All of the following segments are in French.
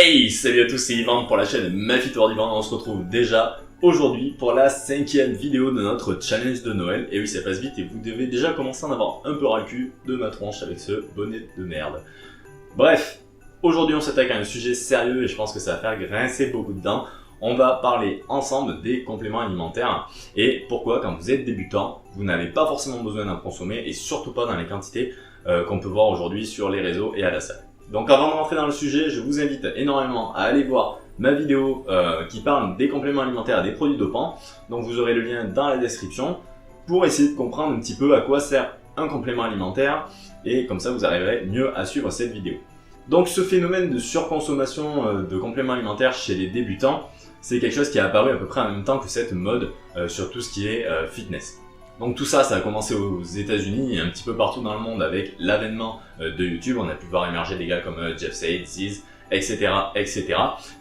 Hey, salut à tous, c'est Yvan pour la chaîne MaFi Tour d'Yvan. On se retrouve déjà aujourd'hui pour la 5e vidéo de notre challenge de Noël. Et oui, ça passe vite et vous devez déjà commencer à en avoir un peu ras le cul de ma tronche avec ce bonnet de merde. Bref, aujourd'hui on s'attaque à un sujet sérieux et je pense que ça va faire grincer beaucoup de dents. On va parler ensemble des compléments alimentaires et pourquoi quand vous êtes débutant, vous n'avez pas forcément besoin d'en consommer et surtout pas dans les quantités qu'on peut voir aujourd'hui sur les réseaux et à la salle. Donc avant de rentrer dans le sujet, je vous invite énormément à aller voir ma vidéo qui parle des compléments alimentaires et des produits dopants. Donc vous aurez le lien dans la description pour essayer de comprendre un petit peu à quoi sert un complément alimentaire et comme ça vous arriverez mieux à suivre cette vidéo. Donc ce phénomène de surconsommation de compléments alimentaires chez les débutants, c'est quelque chose qui est apparu à peu près en même temps que cette mode sur tout ce qui est fitness. Donc tout ça, ça a commencé aux États-Unis et un petit peu partout dans le monde avec l'avènement de YouTube. On a pu voir émerger des gars comme Jeff Sade, Ziz, etc.,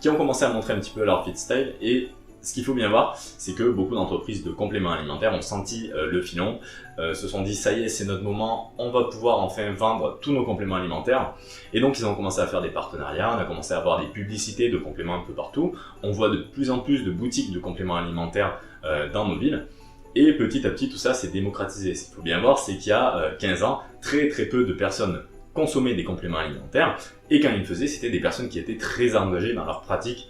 qui ont commencé à montrer un petit peu leur fit style. Et ce qu'il faut bien voir, c'est que beaucoup d'entreprises de compléments alimentaires ont senti le filon, se sont dit ça y est, c'est notre moment, on va pouvoir enfin vendre tous nos compléments alimentaires. Et donc ils ont commencé à faire des partenariats, on a commencé à avoir des publicités de compléments un peu partout. On voit de plus en plus de boutiques de compléments alimentaires dans nos villes. Et petit à petit, tout ça s'est démocratisé. Ce qu'il faut bien voir, c'est qu'il y a 15 ans, très peu de personnes consommaient des compléments alimentaires. Et quand ils le faisaient, c'était des personnes qui étaient très engagées dans leur pratique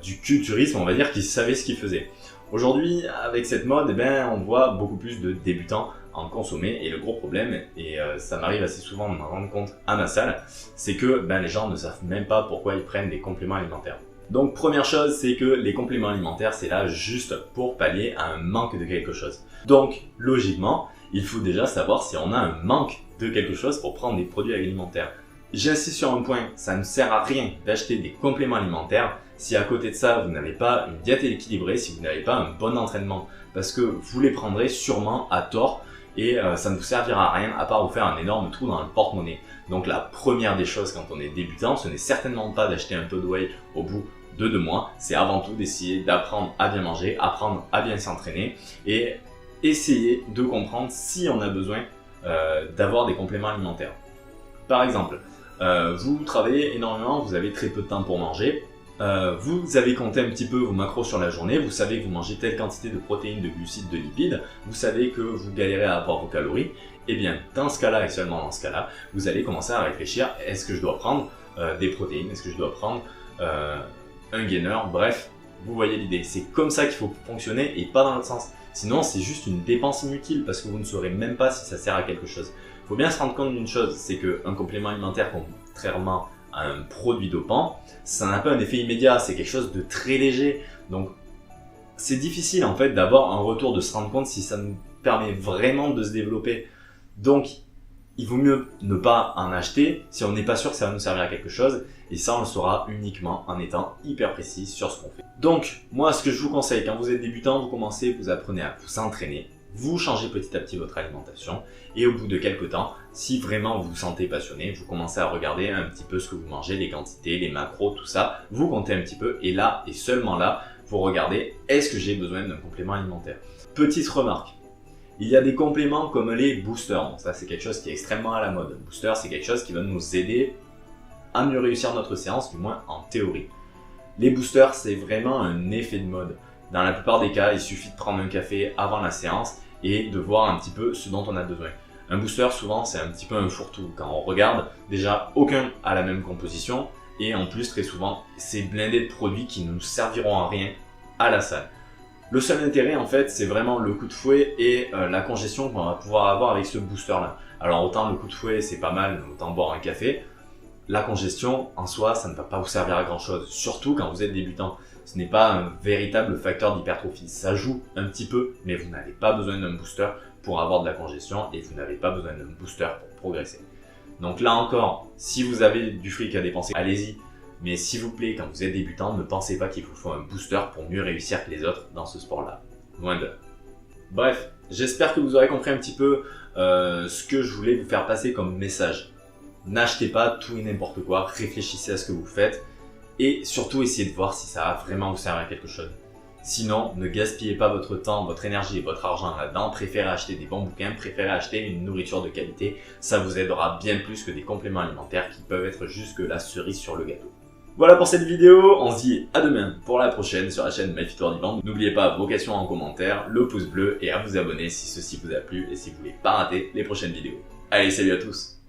du culturisme, on va dire, qui savaient ce qu'ils faisaient. Aujourd'hui, avec cette mode, eh ben, on voit beaucoup plus de débutants en consommer. Et le gros problème, et ça m'arrive assez souvent de m'en rendre compte à ma salle, c'est que les gens ne savent même pas pourquoi ils prennent des compléments alimentaires. Donc première chose, c'est que les compléments alimentaires, c'est là juste pour pallier à un manque de quelque chose. Donc logiquement, il faut déjà savoir si on a un manque de quelque chose pour prendre des produits alimentaires. J'insiste sur un point, ça ne sert à rien d'acheter des compléments alimentaires si à côté de ça, vous n'avez pas une diète équilibrée, si vous n'avez pas un bon entraînement. Parce que vous les prendrez sûrement à tort et ça ne vous servira à rien à part vous faire un énorme trou dans le porte-monnaie. Donc la première des choses quand on est débutant, ce n'est certainement pas d'acheter un peu de whey au bout de 2 mois, c'est avant tout d'essayer d'apprendre à bien manger, apprendre à bien s'entraîner et essayer de comprendre si on a besoin d'avoir des compléments alimentaires. Par exemple, vous travaillez énormément, vous avez très peu de temps pour manger, vous avez compté un petit peu vos macros sur la journée, vous savez que vous mangez telle quantité de protéines, de glucides, de lipides, vous savez que vous galérez à avoir vos calories, et bien dans ce cas-là et seulement dans ce cas-là, vous allez commencer à réfléchir, est-ce que je dois prendre des protéines, est-ce que je dois prendre un gainer, bref, vous voyez l'idée. C'est comme ça qu'il faut fonctionner et pas dans l'autre sens. Sinon, c'est juste une dépense inutile parce que vous ne saurez même pas si ça sert à quelque chose. Il faut bien se rendre compte d'une chose, c'est qu'un complément alimentaire, contrairement à un produit dopant, ça n'a pas un effet immédiat, c'est quelque chose de très léger. Donc, c'est difficile en fait d'avoir un retour, de se rendre compte si ça nous permet vraiment de se développer. Donc, il vaut mieux ne pas en acheter si on n'est pas sûr que ça va nous servir à quelque chose. Et ça, on le saura uniquement en étant hyper précis sur ce qu'on fait. Donc, moi, ce que je vous conseille, quand vous êtes débutant, vous commencez, vous apprenez à vous entraîner. Vous changez petit à petit votre alimentation. Et au bout de quelques temps, si vraiment vous vous sentez passionné, vous commencez à regarder un petit peu ce que vous mangez, les quantités, les macros, tout ça. Vous comptez un petit peu. Et là, et seulement là, vous regardez, est-ce que j'ai besoin d'un complément alimentaire? Petite remarque. Il y a des compléments comme les boosters. Donc ça, c'est quelque chose qui est extrêmement à la mode. Un booster, c'est quelque chose qui va nous aider à mieux réussir notre séance, du moins en théorie. Les boosters, c'est vraiment un effet de mode. Dans la plupart des cas, il suffit de prendre un café avant la séance et de voir un petit peu ce dont on a besoin. Un booster, souvent, c'est un petit peu un fourre-tout. Quand on regarde, déjà, aucun a la même composition et en plus, très souvent, c'est blindé de produits qui ne nous serviront à rien à la salle. Le seul intérêt, en fait, c'est vraiment le coup de fouet et la congestion qu'on va pouvoir avoir avec ce booster-là. Alors, autant le coup de fouet, c'est pas mal, autant boire un café. La congestion, en soi, ça ne va pas vous servir à grand-chose, surtout quand vous êtes débutant. Ce n'est pas un véritable facteur d'hypertrophie. Ça joue un petit peu, mais vous n'avez pas besoin d'un booster pour avoir de la congestion et vous n'avez pas besoin d'un booster pour progresser. Donc là encore, si vous avez du fric à dépenser, allez-y. Mais s'il vous plaît, quand vous êtes débutant, ne pensez pas qu'il vous faut un booster pour mieux réussir que les autres dans ce sport-là. Loin de là. Bref, j'espère que vous aurez compris un petit peu ce que je voulais vous faire passer comme message. N'achetez pas tout et n'importe quoi, réfléchissez à ce que vous faites et surtout essayez de voir si ça va vraiment vous servir à quelque chose. Sinon, ne gaspillez pas votre temps, votre énergie et votre argent là-dedans, préférez acheter des bons bouquins, préférez acheter une nourriture de qualité, ça vous aidera bien plus que des compléments alimentaires qui peuvent être juste que la cerise sur le gâteau. Voilà pour cette vidéo, on se dit à demain pour la prochaine sur la chaîne MyFitWorldIvan. N'oubliez pas vos questions en commentaire, le pouce bleu et à vous abonner si ceci vous a plu et si vous voulez pas rater les prochaines vidéos. Allez, salut à tous!